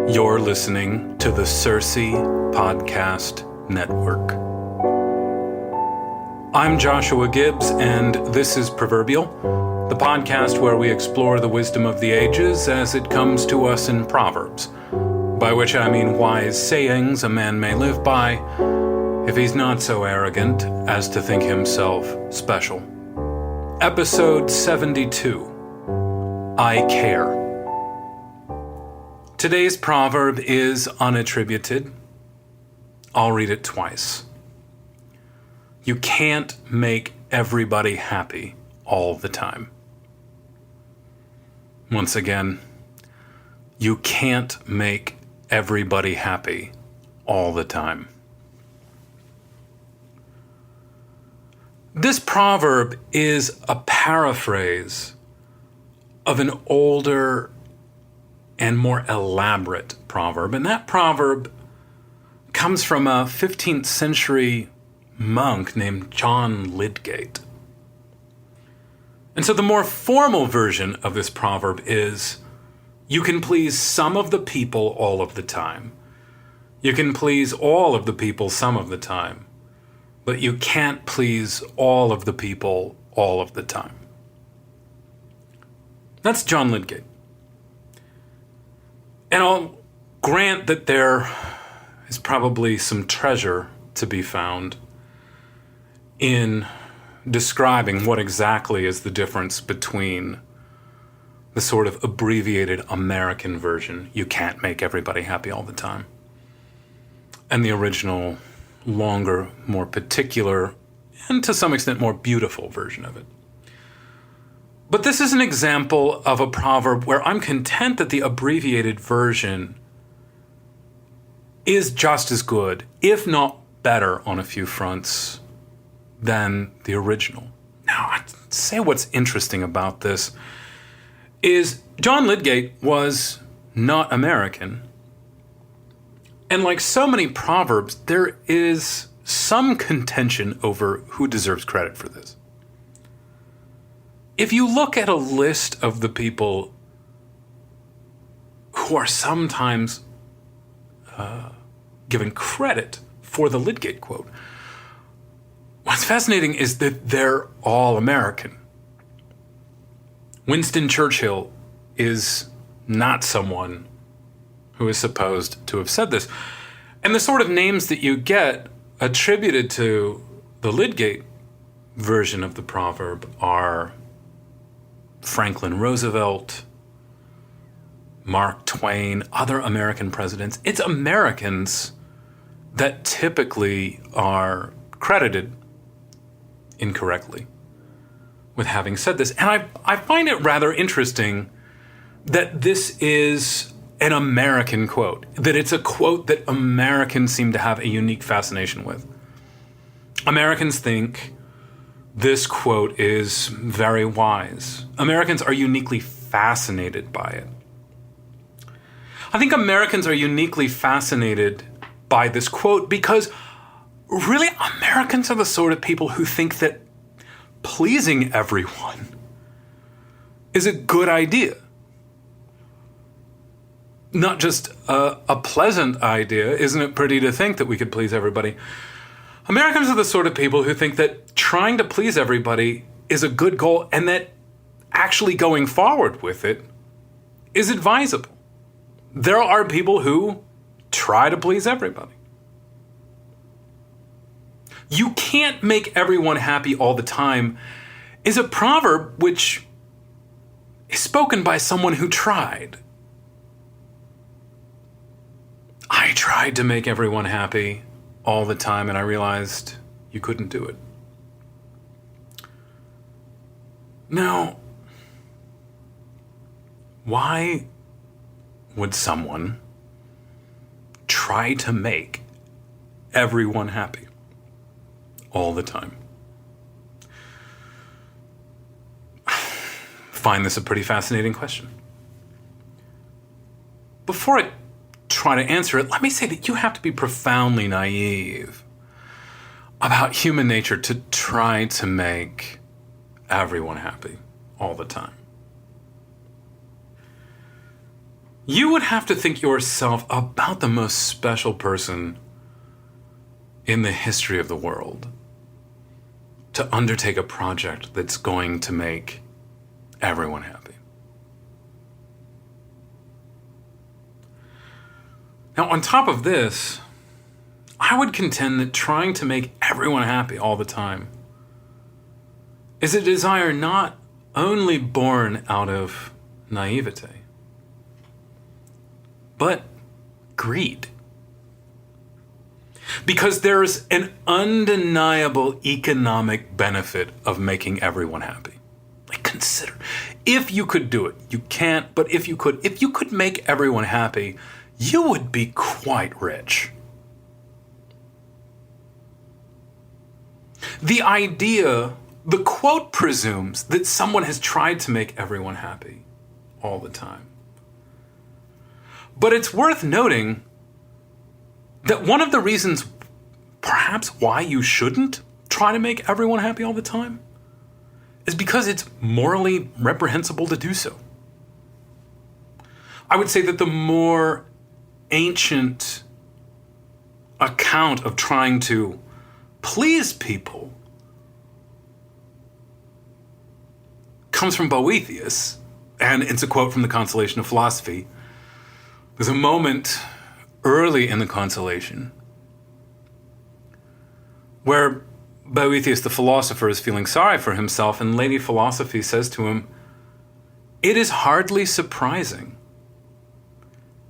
You're listening to the 6129412395f9ec00136d5240 Podcast Network. I'm Joshua Gibbs, and this is Proverbial, the podcast where we explore the wisdom of the ages as it comes to us in Proverbs, by which I mean wise sayings a man may live by if he's not so arrogant as to think himself special. Episode 72, I Care. Today's proverb is unattributed. I'll read it twice. You can't make everybody happy all the time. Once again, you can't make everybody happy all the time. This proverb is a paraphrase of an older and more elaborate proverb. And that proverb comes from a 15th century monk named John Lydgate. And so the more formal version of this proverb is, you can please some of the people all of the time. You can please all of the people some of the time. But you can't please all of the people all of the time. That's John Lydgate. And I'll grant that there is probably some treasure to be found in describing what exactly is the difference between the sort of abbreviated American version, you can't make everybody happy all the time, and the original, longer, more particular, and to some extent more beautiful version of it. But this is an example of a proverb where I'm content that the abbreviated version is just as good, if not better on a few fronts, than the original. Now, I'd say what's interesting about this is John Lydgate was not American. And like so many proverbs, there is some contention over who deserves credit for this. If you look at a list of the people who are sometimes given credit for the Lydgate quote, what's fascinating is that they're all American. Winston Churchill is not someone who is supposed to have said this. And the sort of names that you get attributed to the Lydgate version of the proverb are Franklin Roosevelt, Mark Twain, other American presidents. It's Americans that typically are credited incorrectly with having said this. And I find it rather interesting that this is an American quote, that it's a quote that Americans seem to have a unique fascination with. Americans think this quote is very wise. Americans are uniquely fascinated by it. I think Americans are uniquely fascinated by this quote because really Americans are the sort of people who think that pleasing everyone is a good idea. Not just a pleasant idea. Isn't it pretty to think that we could please everybody? Americans are the sort of people who think that trying to please everybody is a good goal and that actually going forward with it is advisable. There are people who try to please everybody. You can't make everyone happy all the time is a proverb which is spoken by someone who tried. I tried to make everyone happy all the time, and I realized you couldn't do it. Now, why would someone try to make everyone happy all the time? Find this a pretty fascinating question. Before I try to answer it, let me say that you have to be profoundly naive about human nature to try to make everyone happy all the time. you would have to think yourself about the most special person in the history of the world to undertake a project that's going to make everyone happy. Now, on top of this, I would contend that trying to make everyone happy all the time is a desire not only born out of naivete, but greed. Because there's an undeniable economic benefit of making everyone happy. Like, consider, if you could do it, you can't, but if you could make everyone happy, you would be quite rich. The quote presumes that someone has tried to make everyone happy all the time. But it's worth noting that one of the reasons perhaps why you shouldn't try to make everyone happy all the time is because it's morally reprehensible to do so. I would say that the more ancient account of trying to please people comes from Boethius, and it's a quote from the Consolation of Philosophy. There's a moment early in the Consolation where Boethius the philosopher is feeling sorry for himself, and Lady Philosophy says to him, "It is hardly surprising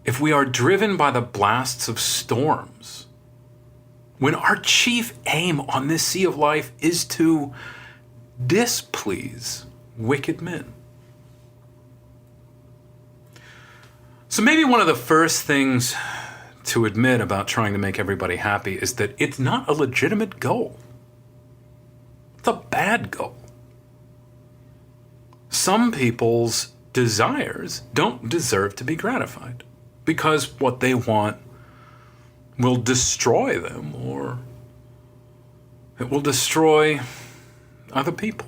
if we are driven by the blasts of storms, when our chief aim on this sea of life is to displease wicked men." So maybe one of the first things to admit about trying to make everybody happy is that it's not a legitimate goal. It's a bad goal. Some people's desires don't deserve to be gratified because what they want will destroy them, or it will destroy other people.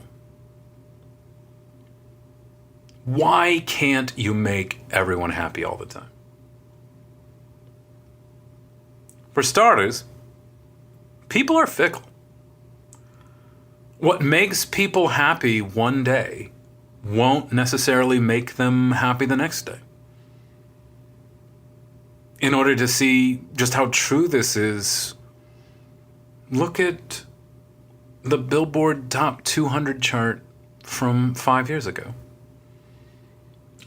Why can't you make everyone happy all the time? For starters, people are fickle. What makes people happy one day won't necessarily make them happy the next day. In order to see just how true this is, look at the Billboard Top 200 chart from 5 years ago.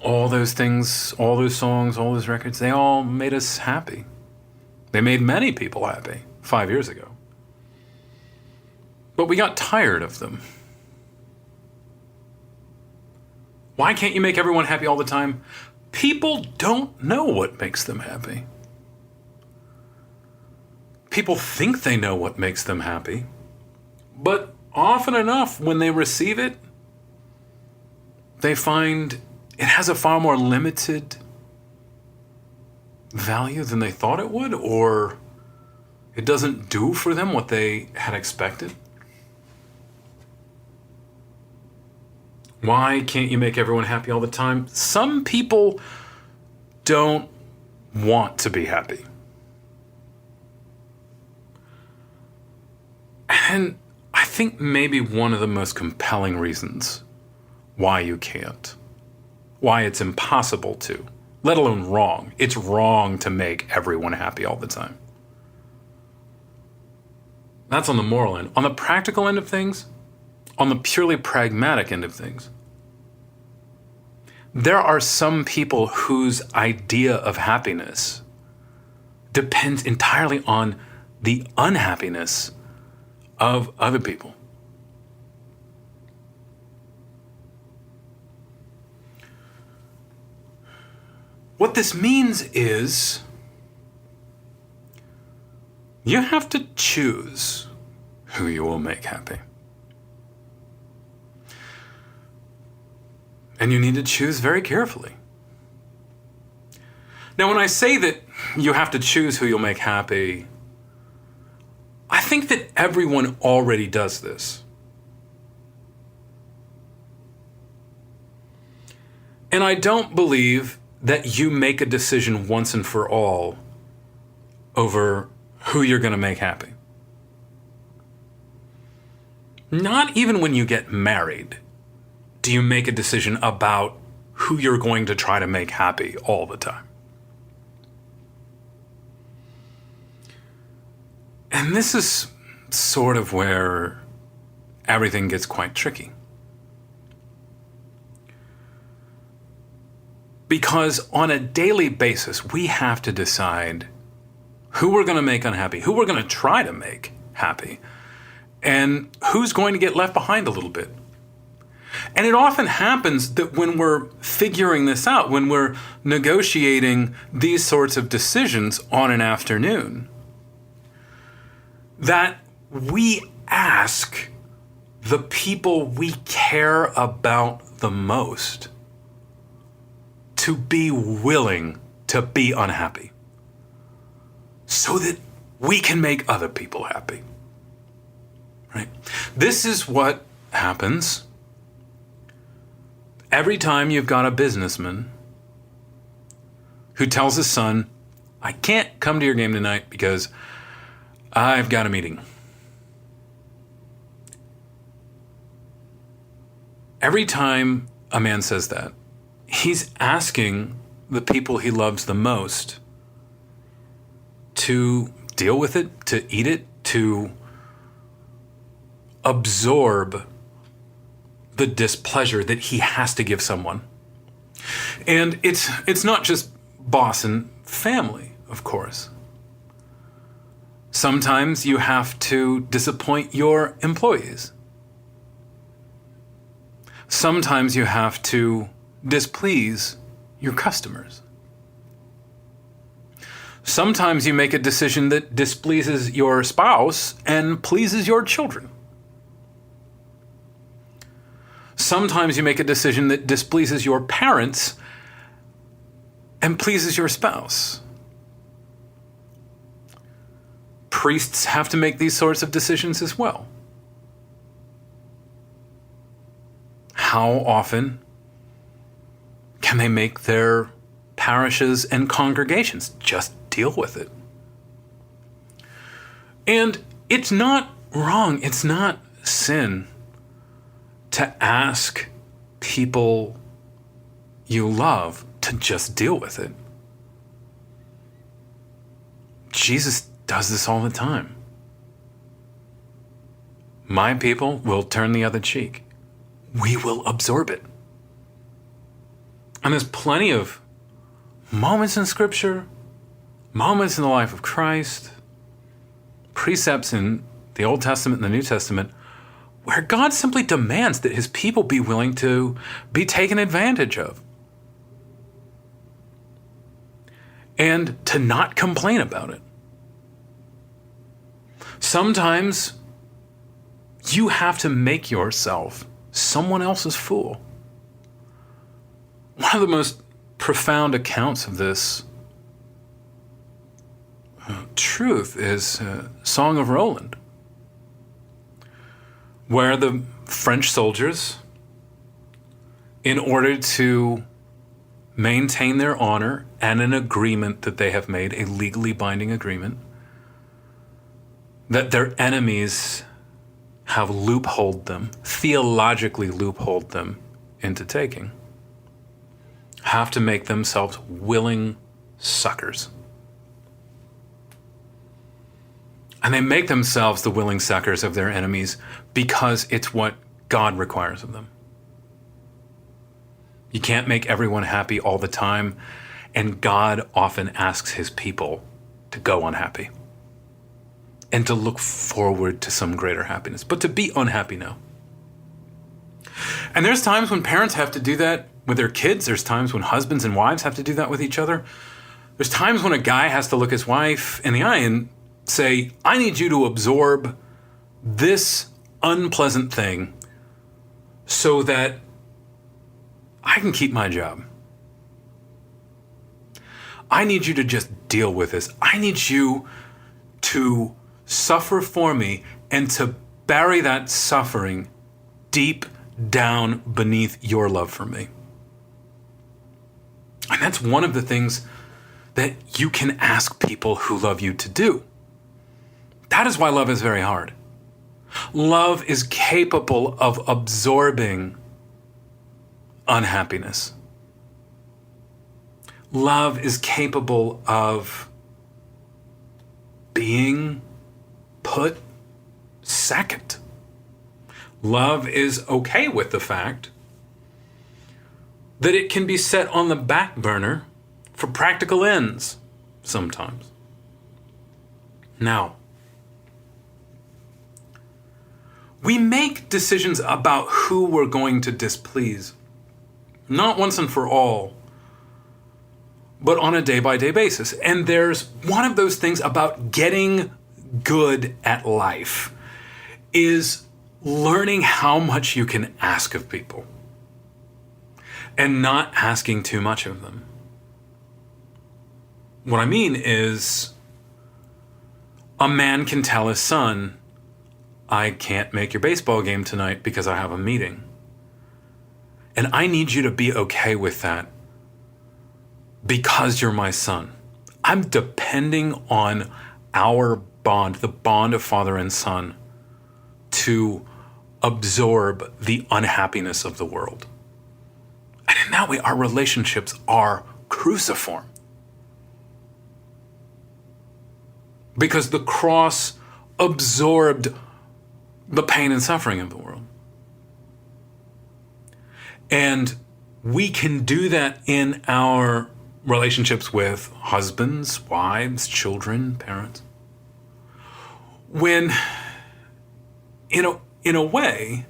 All those things, all those songs, all those records, they all made us happy. They made many people happy 5 years ago. But we got tired of them. Why can't you make everyone happy all the time? People don't know what makes them happy. People think they know what makes them happy, but often enough, when they receive it, they find it has a far more limited value than they thought it would, or it doesn't do for them what they had expected. Why can't you make everyone happy all the time? Some people don't want to be happy. And I think maybe one of the most compelling reasons why you can't, why it's impossible to, let alone wrong. It's wrong to make everyone happy all the time. That's on the moral end. On the practical end of things, on the purely pragmatic end of things, there are some people whose idea of happiness depends entirely on the unhappiness of other people. What this means is you have to choose who you will make happy. And you need to choose very carefully. Now, when I say that you have to choose who you'll make happy, I think that everyone already does this. And I don't believe that you make a decision once and for all over who you're going to make happy. Not even when you get married do you make a decision about who you're going to try to make happy all the time. And this is sort of where everything gets quite tricky. Because on a daily basis, we have to decide who we're going to make unhappy, who we're going to try to make happy, and who's going to get left behind a little bit. And it often happens that when we're figuring this out, when we're negotiating these sorts of decisions on an afternoon, that we ask the people we care about the most to be willing to be unhappy so that we can make other people happy. Right? This is what happens every time you've got a businessman who tells his son, I can't come to your game tonight because I've got a meeting. Every time a man says that, he's asking the people he loves the most to deal with it, to eat it, to absorb the displeasure that he has to give someone. And it's not just boss and family, of course. Sometimes you have to disappoint your employees. Sometimes you have to displease your customers. Sometimes you make a decision that displeases your spouse and pleases your children. Sometimes you make a decision that displeases your parents and pleases your spouse. Priests have to make these sorts of decisions as well. How often can they make their parishes and congregations just deal with it? And it's not wrong, it's not sin to ask people you love to just deal with it. Jesus does this all the time. My people will turn the other cheek. We will absorb it. And there's plenty of moments in Scripture, moments in the life of Christ, precepts in the Old Testament and the New Testament, where God simply demands that his people be willing to be taken advantage of. And to not complain about it. Sometimes you have to make yourself someone else's fool. One of the most profound accounts of this truth is Song of Roland, where the French soldiers, in order to maintain their honor and an agreement that they have made, a legally binding agreement, that their enemies have loopholed them, theologically loopholed them into taking, have to make themselves willing suckers. And they make themselves the willing suckers of their enemies because it's what God requires of them. You can't make everyone happy all the time, and God often asks his people to go unhappy and to look forward to some greater happiness, but to be unhappy now. And there's times when parents have to do that with their kids. There's times when husbands and wives have to do that with each other. There's times when a guy has to look his wife in the eye and say, I need you to absorb this unpleasant thing so that I can keep my job. I need you to just deal with this. I need you to suffer for me and to bury that suffering deep down beneath your love for me. And that's one of the things that you can ask people who love you to do. That is why love is very hard. Love is capable of absorbing unhappiness. Love is capable of being put second. Love is okay with the fact that it can be set on the back burner for practical ends sometimes. Now, we make decisions about who we're going to displease, not once and for all, but on a day-by-day basis. And there's one of those things about getting good at life is learning how much you can ask of people and not asking too much of them. What I mean is, a man can tell his son, I can't make your baseball game tonight because I have a meeting. And I need you to be okay with that because you're my son. I'm depending on our bond, the bond of father and son, to absorb the unhappiness of the world. And in that way, our relationships are cruciform. Because the cross absorbed the pain and suffering of the world. And we can do that in our relationships with husbands, wives, children, parents. When, in a way,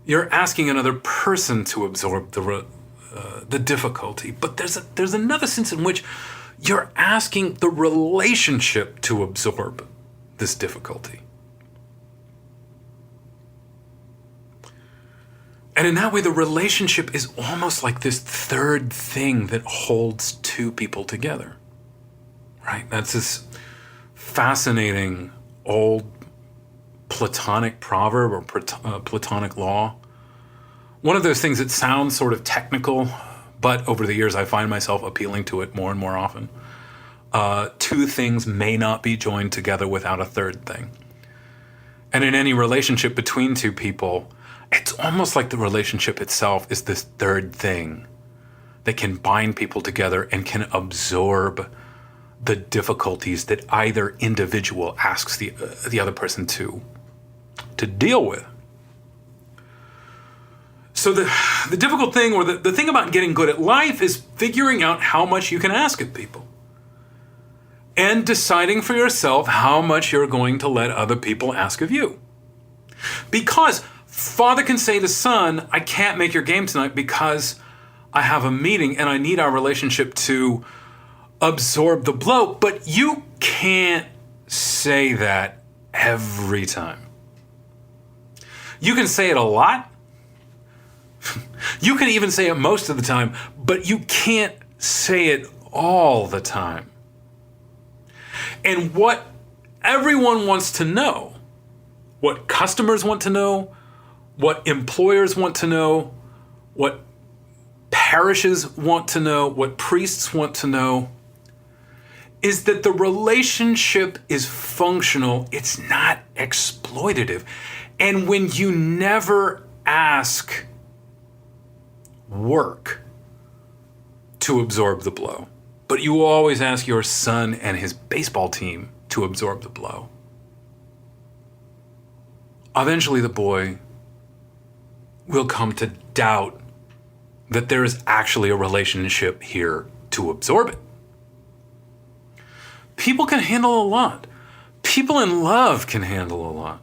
you're asking another person to absorb the difficulty. But there's another sense in which you're asking the relationship to absorb this difficulty. And in that way, the relationship is almost like this third thing that holds two people together, right? That's this fascinating old Platonic proverb or Platonic law. One of those things that sounds sort of technical, but over the years I find myself appealing to it more and more often. Two things may not be joined together without a third thing. And in any relationship between two people, it's almost like the relationship itself is this third thing that can bind people together and can absorb the difficulties that either individual asks the other person to deal with. So the difficult thing, or the thing about getting good at life, is figuring out how much you can ask of people and deciding for yourself how much you're going to let other people ask of you. Because father can say to son, I can't make your game tonight because I have a meeting and I need our relationship to absorb the blow. But you can't say that every time. You can say it a lot. You can even say it most of the time, but you can't say it all the time. And what everyone wants to know, what customers want to know, what employers want to know, what parishes want to know, what priests want to know, is that the relationship is functional. It's not exploitative. And when you never ask work to absorb the blow, but you always ask your son and his baseball team to absorb the blow, eventually the boy will come to doubt that there is actually a relationship here to absorb it. People can handle a lot. People in love can handle a lot.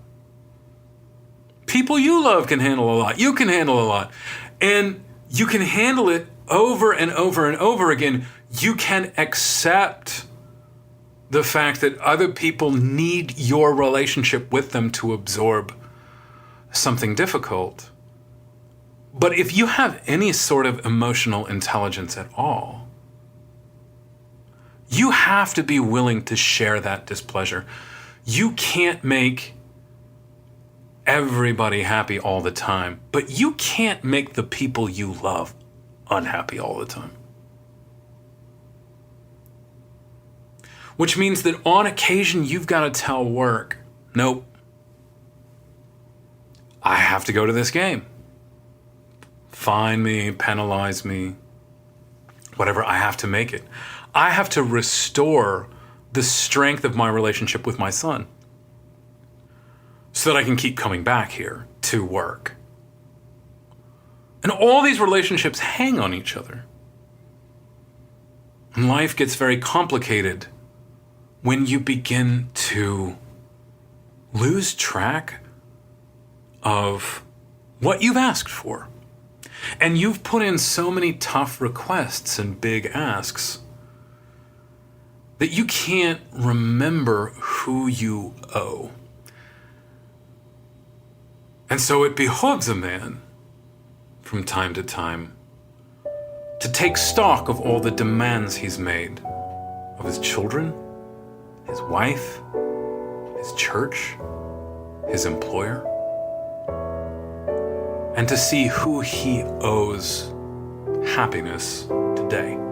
People you love can handle a lot. You can handle a lot. And you can handle it over and over and over again. You can accept the fact that other people need your relationship with them to absorb something difficult. But if you have any sort of emotional intelligence at all, you have to be willing to share that displeasure. You can't make everybody happy all the time, but you can't make the people you love unhappy all the time. which means that on occasion you've got to tell work, nope, I have to go to this game. Fine me, penalize me, whatever, I have to make it. I have to restore the strength of my relationship with my son so that I can keep coming back here to work. And all these relationships hang on each other. And life gets very complicated when you begin to lose track of what you've asked for. And you've put in so many tough requests and big asks that you can't remember who you owe. And so it behooves a man, from time to time, to take stock of all the demands he's made of his children, his wife, his church, his employer, and to see who he owes happiness today.